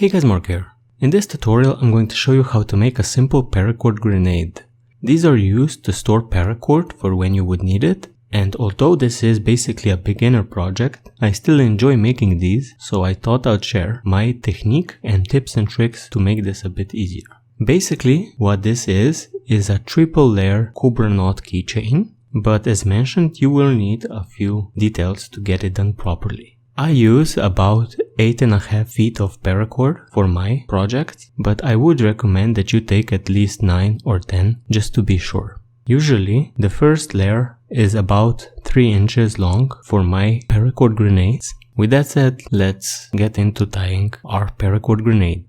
Hey guys, Mark here. In this tutorial I'm going to show you how to make a simple paracord grenade. These are used to store paracord for when you would need it, and although this is basically a beginner project, I still enjoy making these, so I thought I'd share my technique and tips and tricks to make this a bit easier. Basically, what this is a triple layer cobra knot keychain, but as mentioned you will need a few details to get it done properly. I use about 8.5 feet of paracord for my project, but I would recommend that you take at least 9 or 10 just to be sure. Usually the first layer is about 3 inches long for my paracord grenades. With that said, let's get into tying our paracord grenade.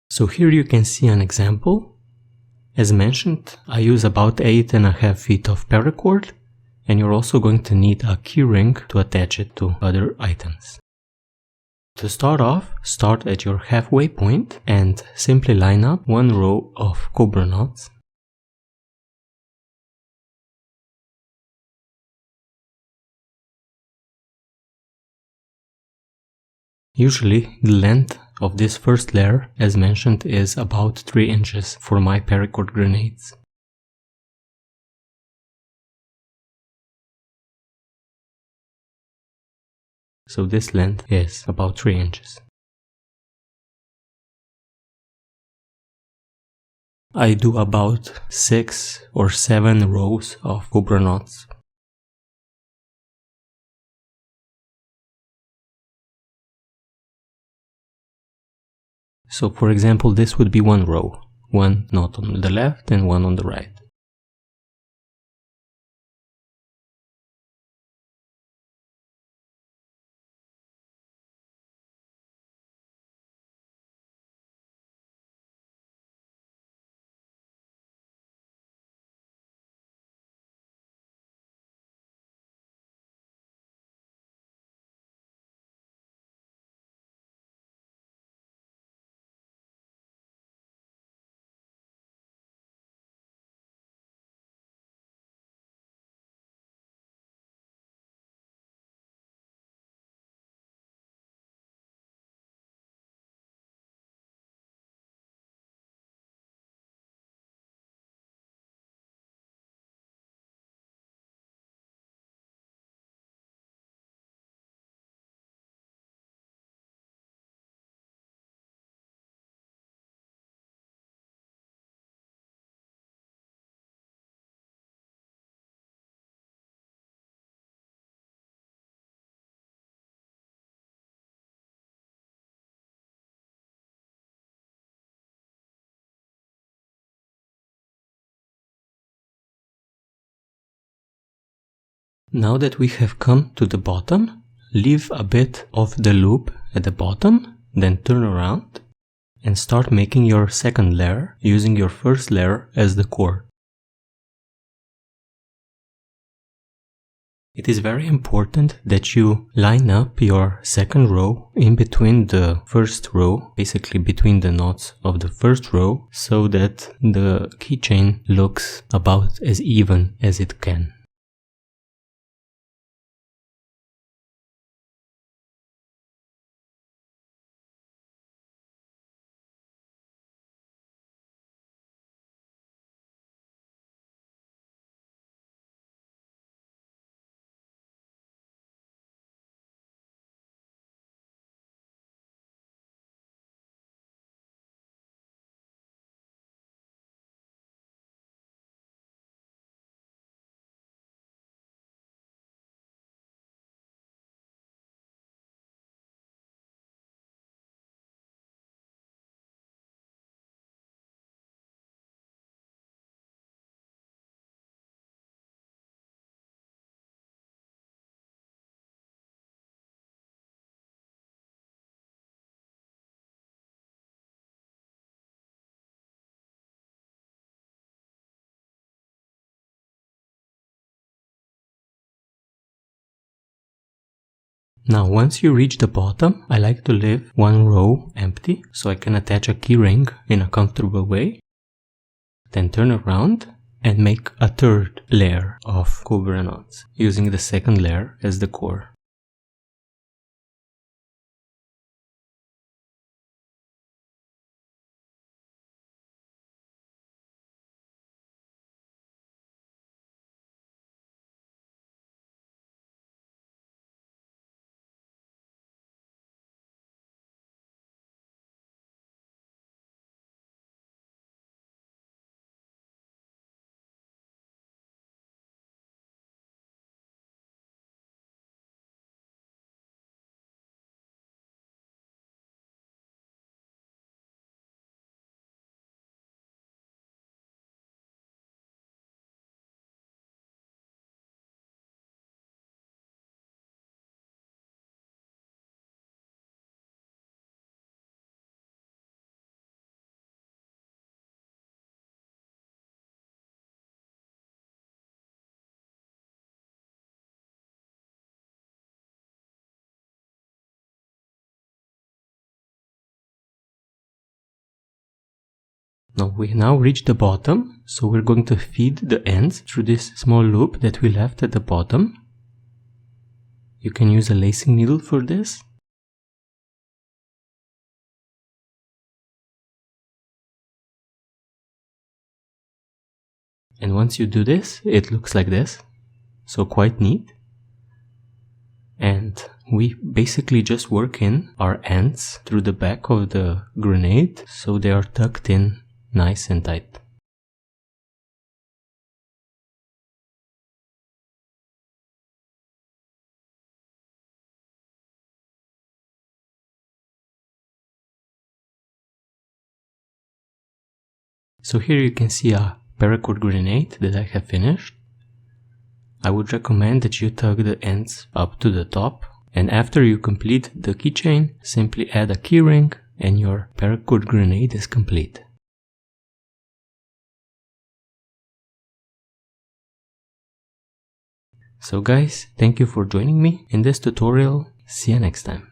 So here you can see an example. As mentioned, I use about 8.5 feet of paracord, and you're also going to need a key ring to attach it to other items. To start off, start at your halfway point and simply line up one row of cobra knots. Usually the length of this first layer, as mentioned, is about 3 inches for my paracord grenades. So this length is about 3 inches. I do about 6 or 7 rows of cobra knots. So for example, this would be one row, one knot on the left and one on the right. Now that we have come to the bottom, leave a bit of the loop at the bottom, then turn around and start making your second layer using your first layer as the core. It is very important that you line up your second row in between the first row, basically between the knots of the first row, so that the keychain looks about as even as it can. Now once you reach the bottom, I like to leave one row empty so I can attach a key ring in a comfortable way. Then turn around and make a third layer of cobra knots using the second layer as the core. Now we now reach the bottom, so we're going to feed the ends through this small loop that we left at the bottom. You can use a lacing needle for this. And once you do this, it looks like this, so quite neat. And we basically just work in our ends through the back of the grenade, so they are tucked in nice and tight. So here you can see a paracord grenade that I have finished. I would recommend that you tug the ends up to the top, and after you complete the keychain, simply add a keyring and your paracord grenade is complete. So guys, thank you for joining me in this tutorial. See you next time.